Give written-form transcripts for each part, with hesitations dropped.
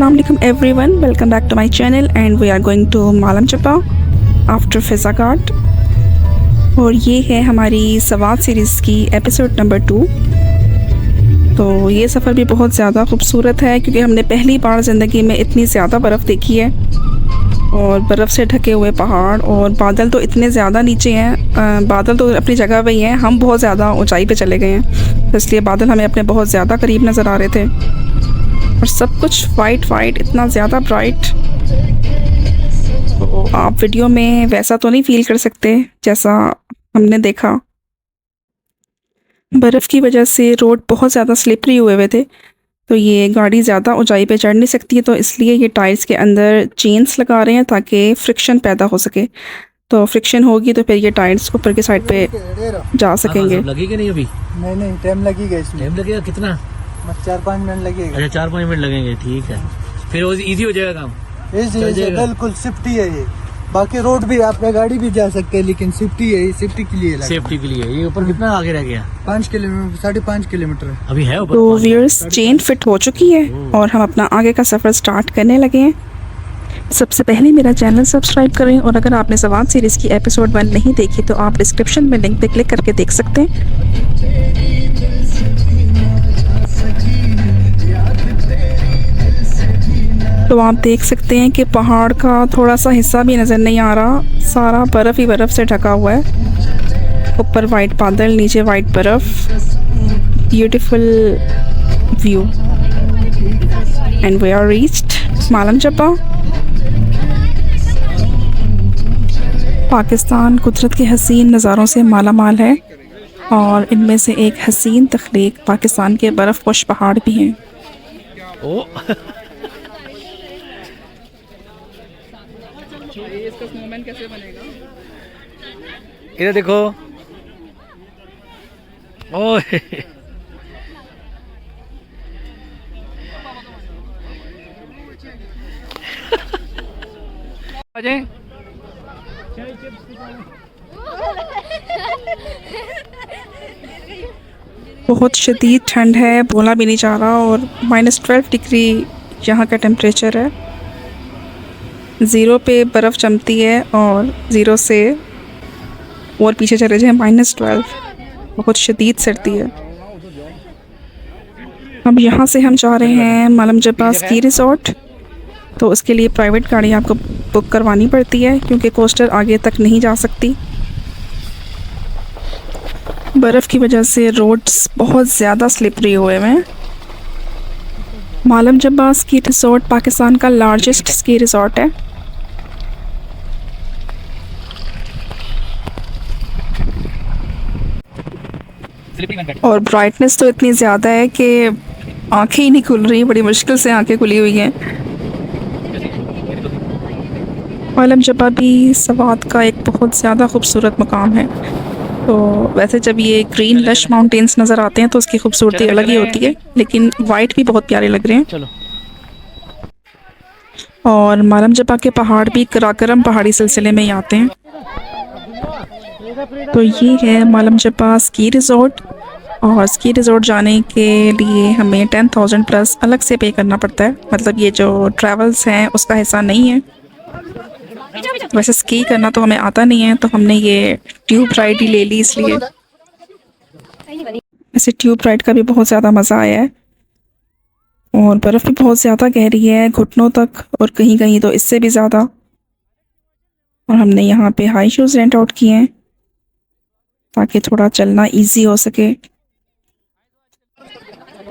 Assalamu alaikum everyone, welcome back to my channel and we are going to मालम चप्पा after फिज़ा घाट। और ये है हमारी सवाद सीरीज़ की एपिसोड नंबर 2। तो ये सफ़र भी बहुत ज़्यादा खूबसूरत है क्योंकि हमने पहली बार ज़िंदगी में इतनी ज़्यादा बर्फ़ देखी है और बर्फ़ से ढके हुए पहाड़ और बादल तो इतने ज़्यादा नीचे हैं। बादल तो अपनी जगह पे ही हैं, हम बहुत ज़्यादा ऊंचाई पे चले गए हैं, तो इसलिए बादल हमें अपने बहुत ज़्यादा करीब नज़र आ रहे थे और सब कुछ वाइट इतना ज़्यादा ब्राइट। तो आप वीडियो में वैसा तो नहीं फ़ील कर सकते जैसा हमने देखा। बर्फ़ की वजह से रोड बहुत ज़्यादा स्लिपरी हुए थे, तो ये गाड़ी ज़्यादा ऊंचाई पे चढ़ नहीं सकती है, तो इसलिए ये टायर्स के अंदर चेन्स लगा रहे हैं ताकि फ्रिक्शन पैदा हो सके। तो फ्रिक्शन होगी तो फिर ये टायर्स ऊपर की साइड पे जा सकेंगे। लगेगा नहीं अभी? नहीं टाइम लगेगा इसमें। टाइम लगेगा कितना? 4-5 मिनट लगेगा। अच्छा 4-5 मिनट लगेंगे, ठीक है। फिर वो इजी हो जाएगा काम। बिल्कुल सेफ्टी है ये। बाकी रोड भी आप गाड़ी भी जा सकते हैं, लेकिन सेफ्टी है, सेफ्टी के लिए। सेफ्टी के लिए ये ऊपर कितना आगे रह गया? 5 किलोमीटर 5.5 किलोमीटर अभी है ऊपर। तो व्यूअर्स चेन फिट हो चुकी है और हम अपना आगे का सफ़र स्टार्ट करने लगे हैं। सबसे पहले मेरा चैनल सब्सक्राइब करें और अगर आपने सवाद सीरीज़ की एपिसोड 1 नहीं देखी तो आप डिस्क्रिप्शन में लिंक पे क्लिक करके देख सकते हैं। तो आप देख सकते हैं कि पहाड़ का थोड़ा सा हिस्सा भी नज़र नहीं आ रहा, सारा बर्फ़ ही बर्फ़ से ढका हुआ है। ऊपर वाइट बादल, नीचे वाइट बर्फ़, beautiful view and we are reached Malam Jabba. Pakistan कुदरत के हसीन नज़ारों से माला माल है और इनमें से एक हसीन तख्लीक पाकिस्तान के बर्फ़पोश पहाड़ भी हैं। ओ इसका स्नोमैन कैसे बनेगा? इधर देखो। ओह अजय बहुत शदीद ठंड है, बोला भी नहीं जा रहा और -12 डिग्री यहाँ का टेम्परेचर है। 0 पे बर्फ़ जमती है और 0 से और पीछे चले जाए -12, बहुत शदीद सर्दी है। अब यहाँ से हम जा रहे हैं मालम चप्पा स्की रिज़ॉर्ट। तो उसके लिए प्राइवेट गाड़ी आपको बुक करवानी पड़ती है क्योंकि कोस्टर आगे तक नहीं जा सकती। बर्फ़ की वजह से रोड्स बहुत ज़्यादा स्लिपरी हुए हैं। मालम चप्पा स्की रिज़ॉर्ट पाकिस्तान का लार्जेस्ट स्की रिज़ॉर्ट है। और ब्राइटनेस तो इतनी ज़्यादा है कि आंखें ही नहीं खुल रही, बड़ी मुश्किल से आंखें खुली हुई हैं। मालम चप्पा भी सवाद का एक बहुत ज़्यादा खूबसूरत मकाम है। तो वैसे जब ये ग्रीन लश माउंटेन्स नज़र आते हैं तो उसकी खूबसूरती अलग ही होती है, लेकिन वाइट भी बहुत प्यारे लग रहे हैं। चलो। और मालम चप्पा के पहाड़ भी कराकरम पहाड़ी सिलसिले में ही आते हैं। तो ये है मालम चप्पा स्की रिज़ॉर्ट और स्की रिज़ॉर्ट जाने के लिए हमें 10,000 प्लस अलग से पे करना पड़ता है। मतलब ये जो ट्रैवल्स हैं उसका हिस्सा नहीं है। वैसे स्की करना तो हमें आता नहीं है, तो हमने ये ट्यूब राइड ही ले ली इसलिए। वैसे ट्यूब राइड का भी बहुत ज़्यादा मज़ा आया है और बर्फ़ भी बहुत ज़्यादा गहरी है, घुटनों तक, और कहीं कहीं तो इससे भी ज़्यादा। और हमने यहाँ पे हाई शूज़ रेंट आउट किए हैं ताकि थोड़ा चलना इजी हो सके।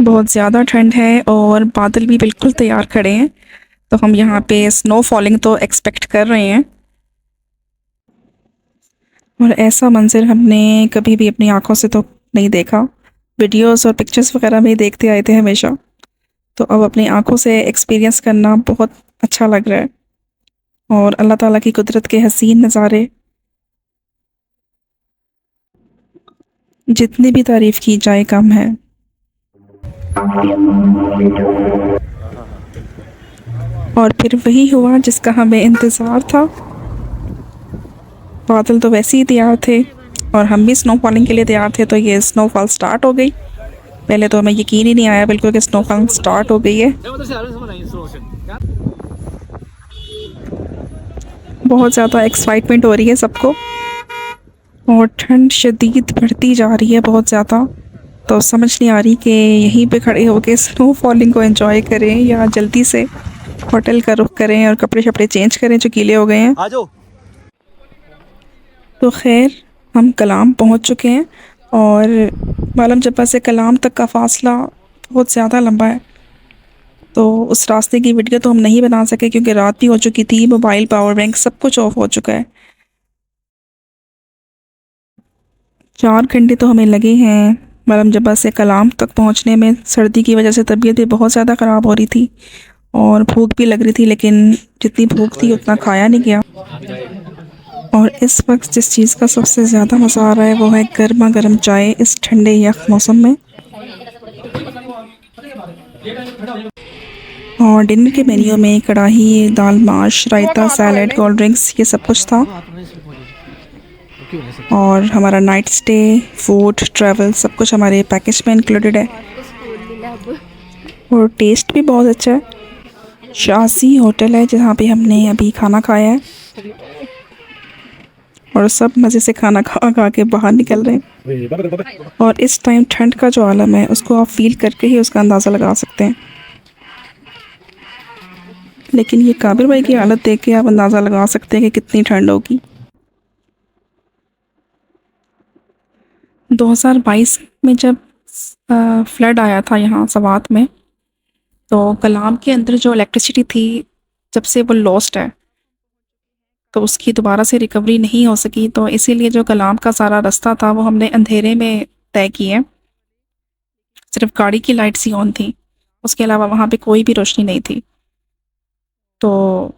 बहुत ज़्यादा ठंड है और बादल भी बिल्कुल तैयार खड़े हैं, तो हम यहाँ पे स्नो फॉलिंग तो एक्सपेक्ट कर रहे हैं। और ऐसा मंजर हमने कभी भी अपनी आंखों से तो नहीं देखा, वीडियोस और पिक्चर्स वगैरह में ही देखते आए थे हमेशा। तो अब अपनी आंखों से एक्सपीरियंस करना बहुत अच्छा लग रहा है और अल्लाह ताला की कुदरत के हसीन नज़ारे, जितनी भी तारीफ़ की जाए कम है। और फिर वही हुआ जिसका हमें इंतज़ार था। बादल तो वैसे ही तैयार थे और हम भी स्नोफॉलिंग के लिए तैयार थे, तो ये स्नोफॉल स्टार्ट हो गई। पहले तो हमें यकीन ही नहीं आया बिल्कुल कि स्नोफॉल स्टार्ट हो गई है। बहुत ज़्यादा एक्साइटमेंट हो रही है सबको और ठंड शदीद बढ़ती जा रही है बहुत ज़्यादा। तो समझ नहीं आ रही कि यहीं पे खड़े होकर स्नो फॉलिंग को एंजॉय करें या जल्दी से होटल का रुख करें और कपड़े शपड़े चेंज करें जो गीले हो गए हैं। आ जाओ। तो खैर हम कलाम पहुंच चुके हैं और मालम जब्बा से कलाम तक का फ़ासला बहुत ज़्यादा लंबा है। तो उस रास्ते की वीडियो तो हम नहीं बना सके क्योंकि रात भी हो चुकी थी, मोबाइल पावर बैंक सब कुछ ऑफ हो चुका है। 4 घंटे तो हमें लगे हैं मालम जब्बा से कलाम तक पहुंचने में। सर्दी की वजह से तबीयत भी बहुत ज़्यादा ख़राब हो रही थी और भूख भी लग रही थी, लेकिन जितनी भूख थी उतना खाया नहीं गया। और इस वक्त जिस चीज़ का सबसे ज़्यादा मज़ा आ रहा है वो है गर्मा गर्म चाय इस ठंडे यख मौसम में। और डिनर के मेन्यू में कढ़ाई, दाल माश, रायता, सैलड, कोल्ड ड्रिंक्स ये सब कुछ था। और हमारा नाइट स्टे, फूड, ट्रैवल सब कुछ हमारे पैकेज में इंक्लूडेड है और टेस्ट भी बहुत अच्छा है। शासी होटल है जहाँ पे हमने अभी खाना खाया है और सब मज़े से खाना खा खा के बाहर निकल रहे हैं। और इस टाइम ठंड का जो आलम है उसको आप फील करके ही उसका अंदाज़ा लगा सकते हैं। लेकिन ये काबिर भाई की हालत देख के आप अंदाज़ा लगा सकते हैं कि कितनी ठंड होगी। 2022 में जब फ्लड आया था यहाँ सवात में, तो कलाम के अंदर जो इलेक्ट्रिसिटी थी जब से वो लॉस्ट है, तो उसकी दोबारा से रिकवरी नहीं हो सकी। तो इसीलिए जो कलाम का सारा रास्ता था वो हमने अंधेरे में तय किए। सिर्फ गाड़ी की लाइट्स ही ऑन थी, उसके अलावा वहाँ पे कोई भी रोशनी नहीं थी। तो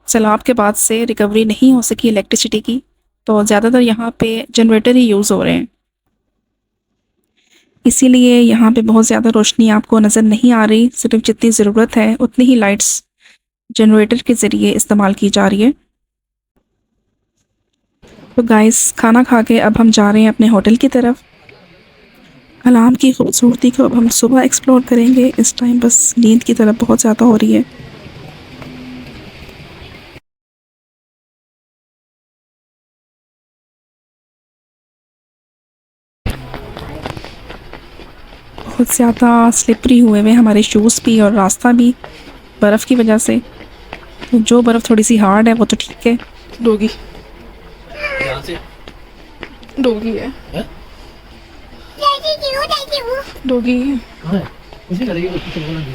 सैलाब के बाद से रिकवरी नहीं हो सकी इलेक्ट्रिसिटी की, तो ज़्यादातर यहाँ पे जनरेटर ही यूज़ हो रहे हैं। इसीलिए यहाँ पे बहुत ज़्यादा रोशनी आपको नज़र नहीं आ रही, सिर्फ जितनी ज़रूरत है उतनी ही लाइट्स जनरेटर के ज़रिए इस्तेमाल की जा रही है। तो गाइस खाना खा के अब हम जा रहे हैं अपने होटल की तरफ। कलाम की खूबसूरती को अब हम सुबह एक्सप्लोर करेंगे। इस टाइम बस नींद की तरफ बहुत ज़्यादा हो रही है। बहुत ज़्यादा स्लिपरी हुए हुए हमारे शूज़ भी और रास्ता भी बर्फ़ की वजह से। तो जो बर्फ़ थोड़ी सी हार्ड है वो तो ठीक है। डोगी यहाँ से डोगी है डोगी है। कहाँ है? उसी का देखिए, उसको बोलना नहीं।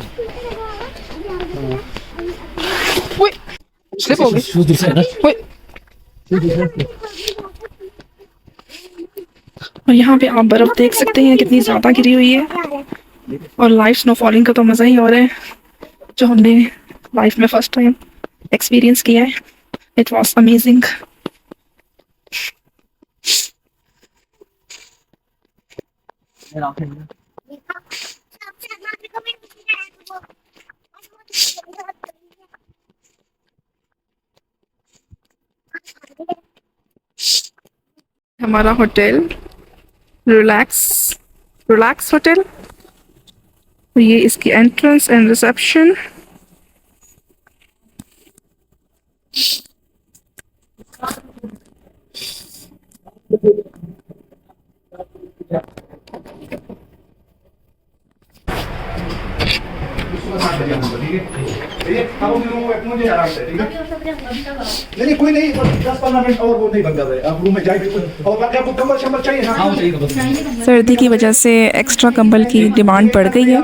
ओए स्लिप हो गई। शूज दूसरा है ना? ओए शूज दूसरा है। और यहाँ पे आप बर्फ़ देख सकते हैं कितनी ज़्यादा गिरी हुई है और लाइव स्नो फॉलिंग का तो मज़ा ही और है, जो हमने लाइफ में फ़र्स्ट टाइम एक्सपीरियंस किया है। It was amazing. हमारा होटल रिलैक्स होटल। ये इसकी एंट्रेंस एंड रिसेप्शन। नहीं कोई नहीं, 10-15 मिनट और वो नहीं बंद कर रहे। आप रूम में जाइए और बाकी आपको कंबल शंबल चाहिए ना? हाँ, वो चाहिए कंबल। सर्दी की वजह से एक्स्ट्रा कंबल की डिमांड बढ़ गई है।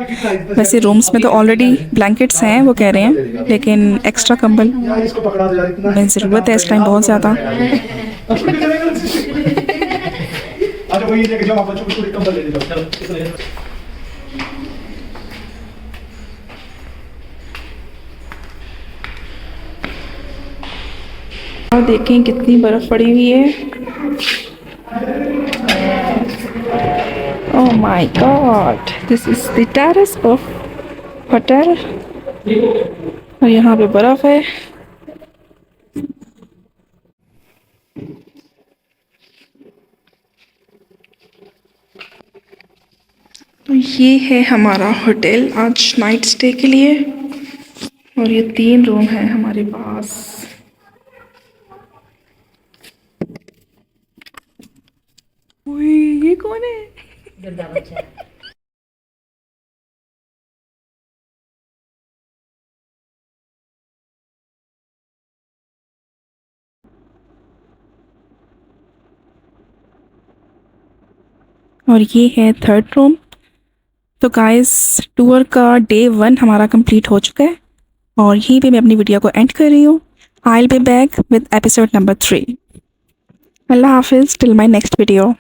वैसे रूम्स में तो ऑलरेडी ब्लैंकेट्स हैं वो कह रहे हैं, लेकिन एक्स्ट्रा कंबल यार इसको पकड़ा दो यार, इतना में ज़रूरत है इस टाइम बहुत ज़्यादा। अच्छा वही लेके जाओ, आप बच्चों को पूरी कंबल ले ले जाओ। चलो और देखें कितनी बर्फ़ पड़ी हुई है। Oh my God, this is the terrace of hotel. और यहाँ पे बर्फ़ है। तो ये है हमारा होटल आज नाइट स्टे के लिए। और ये 3 रूम है हमारे पास। ओए, ये कौन है? और ये है 3rd रूम। तो गाइस, टूर का डे 1 हमारा कंप्लीट हो चुका है और यहीं पे मैं अपनी वीडियो को एंड कर रही हूँ। I will be back with episode number 3। अल्लाह हाफिज़ टिल माय नेक्स्ट वीडियो।